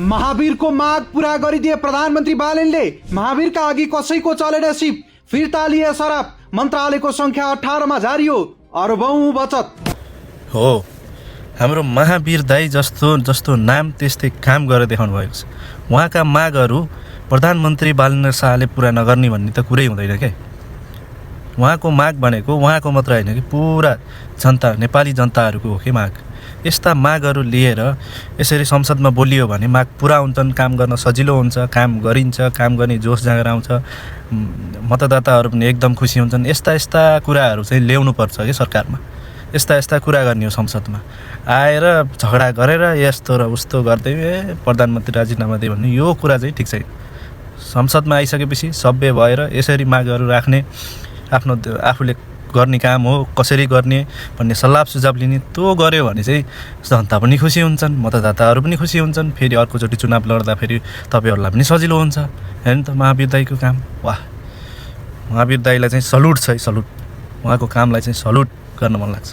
महावीरको माग पूरा गरिदिए प्रधानमन्त्री बालेनले। महावीरका अघि कसैको चलेन सिप, फिर्ता लिए सराप। मन्त्रालयको संख्या 18 मा झारियो, अरबौं बचत। हो, हाम्रो महावीर दाई जस्तो नाम त्यस्तै काम गरेर देखाउनु भएको छ। उहाँका मागहरू प्रधानमन्त्री बालेन्द्र शाहले पुरा नगर्ने भन्ने त कुरै हुँदैन क्या। उहाँको माग भनेको उहाँको मात्र होइन कि पुरा जनता, नेपाली जनताहरूको हो कि माग। यस्ता मागहरू लिएर यसरी संसदमा बोलियो भने माग पुरा हुन्छन्, काम गर्न सजिलो हुन्छ, काम गरिन्छ, काम गर्ने जोस जाँगर आउँछ, मतदाताहरू पनि एकदम खुसी हुन्छन्। यस्ता कुराहरू चाहिँ ल्याउनुपर्छ कि सरकारमा। यस्ता कुरा गर्ने हो संसदमा आएर झगडा गरेर यस्तो र उस्तो गर्दै प्रधानमन्त्री राजीनामा दिए भन्ने यो कुरा चाहिँ ठिक छैन। संसदमा आइसकेपछि सभ्य भएर यसरी मागहरू राख्ने, आफ्नो आफूले गर्ने काम हो कसरी गर्ने भन्ने सल्लाह सुझाव लिने, त्यो गर्यो भने चाहिँ जनता पनि खुसी हुन्छन्, मतदाताहरू पनि खुसी हुन्छन्। फेरि अर्कोचोटि चुनाव लड्दा फेरि तपाईँहरूलाई पनि सजिलो हुन्छ। हेर्नु त महावीर दाईको काम, वाह! महावीर दाईलाई चाहिँ सल्युट छ, सल्युट। उहाँको कामलाई चाहिँ सल्युट गर्न मन लाग्छ।